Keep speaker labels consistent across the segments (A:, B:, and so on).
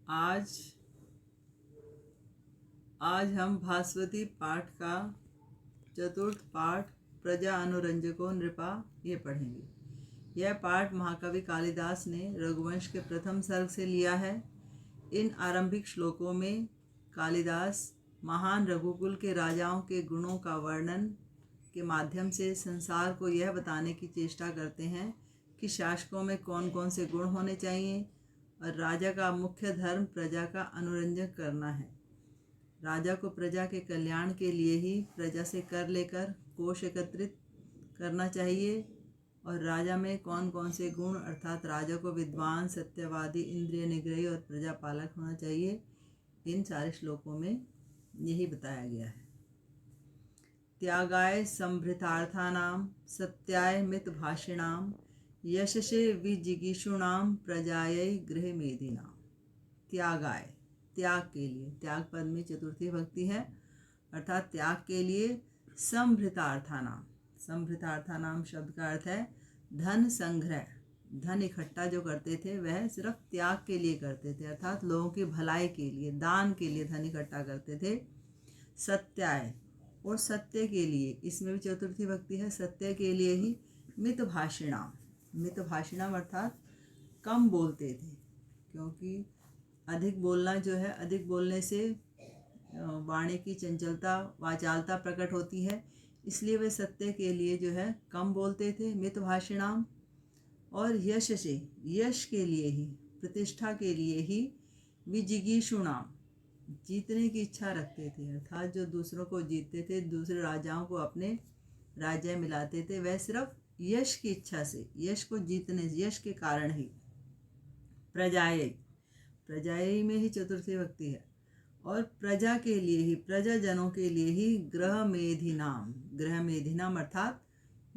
A: आज हम भास्वती पाठ का चतुर्थ पाठ प्रजा अनुरंजको नृपा ये पढ़ेंगे। यह पाठ महाकवि कालिदास ने रघुवंश के प्रथम सर्ग से लिया है। इन आरंभिक श्लोकों में कालिदास महान रघुकुल के राजाओं के गुणों का वर्णन के माध्यम से संसार को यह बताने की चेष्टा करते हैं कि शासकों में कौन कौन से गुण होने चाहिए और राजा का मुख्य धर्म प्रजा का अनुरंजन करना है। राजा को प्रजा के कल्याण के लिए ही प्रजा से कर लेकर कोष एकत्रित करना चाहिए और राजा में कौन कौन से गुण अर्थात राजा को विद्वान, सत्यवादी, इंद्रिय निग्रही और प्रजापालक होना चाहिए, इन सारे श्लोकों में यही बताया गया है। त्यागाय संभृतार्थानां सत्याय मितभाषिणां यशसे विजिगीषूणां प्रजायै गृहमेधिनां। त्यागाय, त्याग के लिए, त्याग पद में चतुर्थी भक्ति है अर्थात त्याग के लिए। संभृतार्थानां, संभृतार्थानां शब्द का अर्थ है धन संग्रह। धन इकट्ठा जो करते थे वह सिर्फ त्याग के लिए करते थे अर्थात लोगों की भलाई के लिए, दान के लिए धन इकट्ठा करते थे। सत्याय और सत्य के लिए, इसमें भी चतुर्थी भक्ति है, सत्य के लिए ही। मितभाषिणाम, मितभाषिणाम अर्थात कम बोलते थे, क्योंकि अधिक बोलना जो है, अधिक बोलने से वाणी की चंचलता, वाचालता प्रकट होती है, इसलिए वे सत्य के लिए जो है कम बोलते थे। मितभाषिणाम। और यश से, यश के लिए ही, प्रतिष्ठा के लिए ही। विजिगीषुणाम, जीतने की इच्छा रखते थे अर्थात जो दूसरों को जीतते थे, दूसरे राजाओं को अपने राज्य मिलाते थे, वह सिर्फ यश की इच्छा से, यश को जीतने, यश के कारण ही। प्रजाए, प्रजाए में ही चतुर्थी भक्ति है। और प्रजा के लिए ही, प्रजाजनों के लिए ही। गृह मेधिनाम, गृह मेधिनाम अर्थात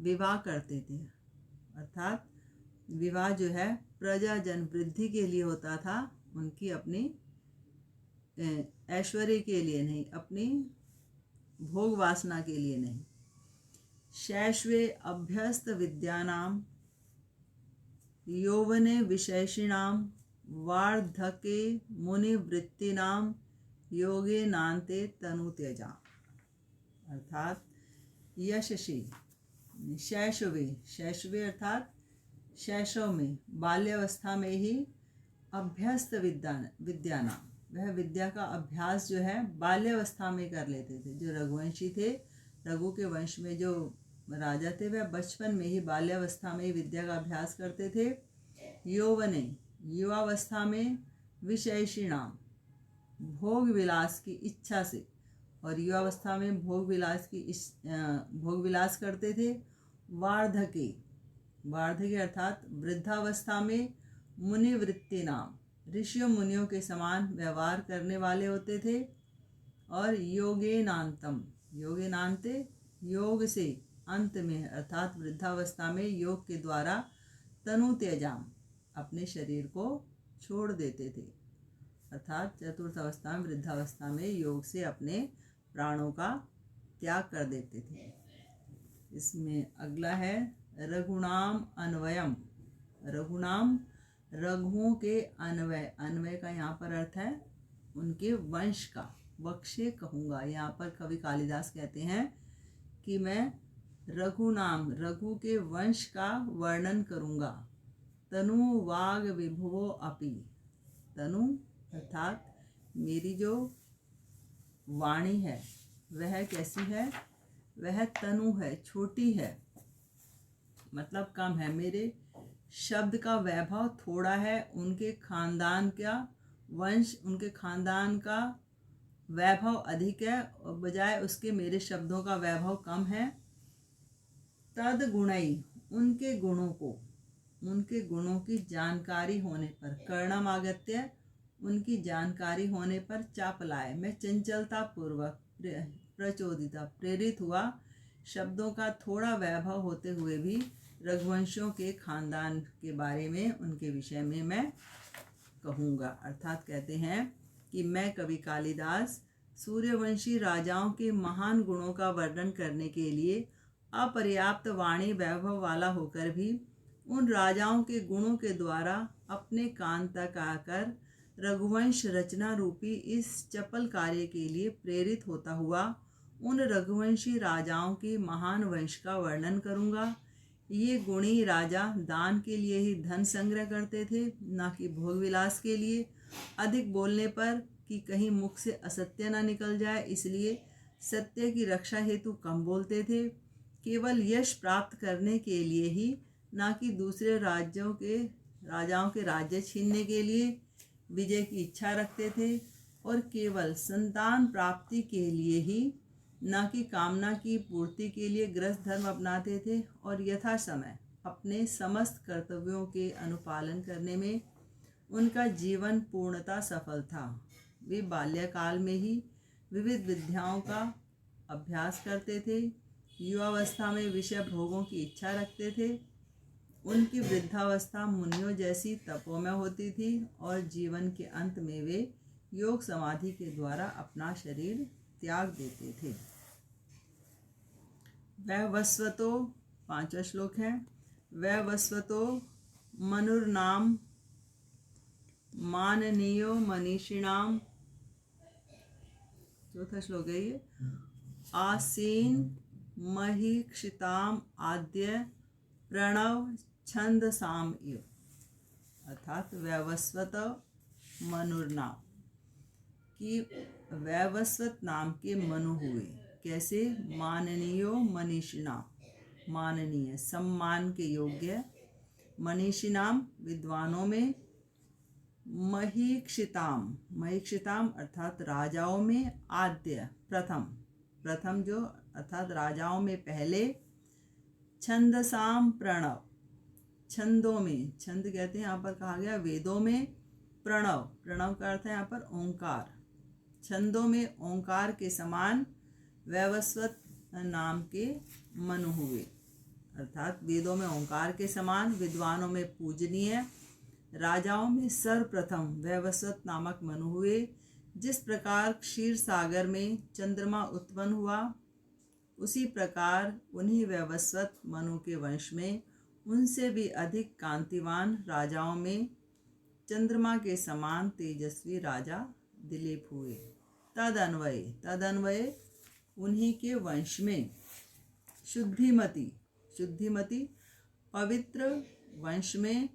A: विवाह करते थे, अर्थात विवाह जो है प्रजाजन वृद्धि के लिए होता था, उनकी अपनी ऐश्वर्य के लिए नहीं, अपनी भोग वासना के लिए नहीं। शैश्वे अभ्यस्त विद्यानाम यौवने विशेषिणाम वार्धके मुनिवृत्तिनाम योगे नान्ते तनु त्यजा। अर्थात यशसी, शैशवे, शैशवे अर्थात शैशव में, बाल्यावस्था में ही। अभ्यस्त विद्यानाम, वह विद्या का अभ्यास जो है बाल्यावस्था में कर लेते थे। जो रघुवंशी थे, रघु के वंश में जो राजा थे, वह बचपन में ही, बाल्यावस्था में ही विद्या का अभ्यास करते थे। यौवने, युवावस्था में। विशेषिणाम, भोग विलास की इच्छा से, और युवावस्था में भोग विलास करते थे। वार्धके, वार्धके अर्थात वृद्धावस्था में। मुनिवृत्ति नाम, ऋषियों मुनियों के समान व्यवहार करने वाले होते थे। और योगेनांतम, योगेनांते, योग से अंत में अर्थात वृद्धावस्था में योग के द्वारा। तनु त्यजाम, अपने शरीर को छोड़ देते थे अर्थात चतुर्थ अवस्था में, वृद्धावस्था में योग से अपने प्राणों का त्याग कर देते थे। इसमें अगला है रघुनाम अन्वयम। रघुनाम, रघुओं के अन्वय, अन्वय का यहाँ पर अर्थ है उनके वंश का, वक्ष्य कहूँगा। यहाँ पर कवि कालिदास कहते हैं कि मैं रघु नाम, रघु के वंश का वर्णन करूँगा। तनु वाग विभुवो अपि, तनु अर्थात मेरी जो वाणी है वह कैसी है, वह तनु है, छोटी है, मतलब कम है। मेरे शब्द का वैभव थोड़ा है, उनके खानदान का वंश, उनके खानदान का वैभव अधिक है और बजाय उसके मेरे शब्दों का वैभव कम है। तद गुणई, उनके गुणों को, उनके गुणों की जानकारी होने पर। कर्णम आगत्य, उनकी जानकारी होने पर। चापलाय, मैं चंचलता पूर्वक, प्रचोदिता, प्रेरित हुआ। शब्दों का थोड़ा वैभव होते हुए भी रघुवंशों के खानदान के बारे में, उनके विषय में मैं कहूँगा। अर्थात कहते हैं कि मैं कवि कालिदास सूर्यवंशी राजाओं के महान गुणों का वर्णन करने के लिए अपर्याप्त वाणी वैभव वाला होकर भी उन राजाओं के गुणों के द्वारा अपने कान तक आकर रघुवंश रचना रूपी इस चपल कार्य के लिए प्रेरित होता हुआ उन रघुवंशी राजाओं के महान वंश का वर्णन करूँगा। ये गुणी राजा दान के लिए ही धन संग्रह करते थे, न कि भोग विलास के लिए। अधिक बोलने पर कि कहीं मुख से असत्य न निकल जाए, इसलिए सत्य की रक्षा हेतु कम बोलते थे। केवल यश प्राप्त करने के लिए ही, न कि दूसरे राजाओं के राज्य छीनने के लिए विजय की इच्छा रखते थे, और केवल संतान प्राप्ति के लिए ही, न कि कामना की पूर्ति के लिए गृहस्थ धर्म अपनाते थे, और यथा समय अपने समस्त कर्तव्यों के अनुपालन करने में उनका जीवन पूर्णतः सफल था। वे बाल्यकाल में ही विविध विद्याओं का अभ्यास करते थे, युवावस्था में विषय भोगों की इच्छा रखते थे। उनकी वृद्धावस्था मुनियों जैसी तपोमय होती थी, और जीवन के अंत में वे योग समाधि के द्वारा अपना शरीर त्याग देते थे। वैवस्वतो 5वां श्लोक है। वैवस्वतो मनुर्नाम माननीयो मनीषिणाम, चौथा श्लोक है ये। आसीन महीक्षिताम आद्य प्रणव छंदसाम इव, अर्थात वैवस्वत मनुर्नाम कि वैवस्वत नाम के मनु हुए। कैसे? माननीयो मनीषिणाम, माननीय सम्मान के योग्य, मनीषिणाम विद्वानों में, महीक्षिताम, महीक्षिताम अर्थात राजाओं में, आद्य प्रथम, प्रथम जो अर्थात राजाओं में पहले, छंदसाम प्रणव, छंदों में, छंद कहते हैं यहाँ पर कहा गया वेदों में, प्रणव, प्रणव का अर्थ है यहाँ पर ओंकार, छंदों में ओंकार के समान वैवस्वत नाम के मनु हुए, अर्थात वेदों में ओंकार के समान, विद्वानों में पूजनीय, राजाओं में सर्वप्रथम वैवस्वत नामक मनु हुए। जिस प्रकार क्षीर सागर में चंद्रमा उत्पन्न हुआ, उसी प्रकार उन्हीं वैवस्वत मनु के वंश में उनसे भी अधिक कांतिवान राजाओं में चंद्रमा के समान तेजस्वी राजा दिलीप हुए। तदन्वये उन्हीं के वंश में शुद्धिमती, शुद्धिमती पवित्र वंश में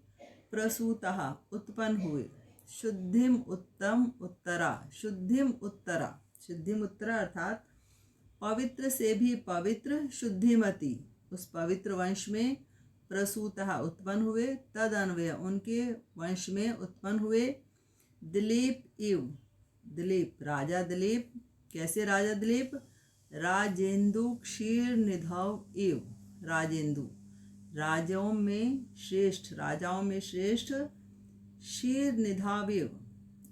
A: प्रसूतः उत्पन्न हुए। शुद्धिम उत्तम उत्तरा, शुद्धिम उत्तरा, शुद्धिम उत्तरा अर्थात पवित्र से भी पवित्र शुद्धिमती, उस पवित्र वंश में प्रसूतः उत्पन्न हुए। तदन्वय उनके वंश में उत्पन्न हुए दिलीप इव, दिलीप राजा दिलीप। कैसे राजा दिलीप? राजेंदु क्षीर निधव इव, राजेंदु राजाओं में श्रेष्ठ, राजाओं में श्रेष्ठ, क्षीर निधाविव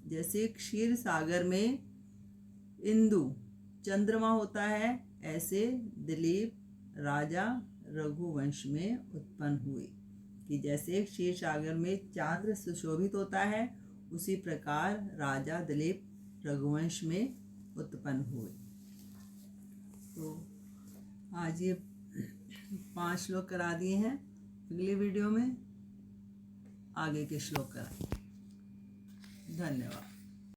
A: जैसे क्षीर सागर में इंदु चंद्रमा होता है, ऐसे दिलीप राजा रघुवंश में उत्पन्न हुए। कि जैसे क्षीर सागर में चांद्र सुशोभित होता है, उसी प्रकार राजा दिलीप रघुवंश में उत्पन्न हुए। तो आज ये 5 श्लोक करा दिए हैं। अगले वीडियो में आगे के श्लोक कराएंगे। धन्यवाद।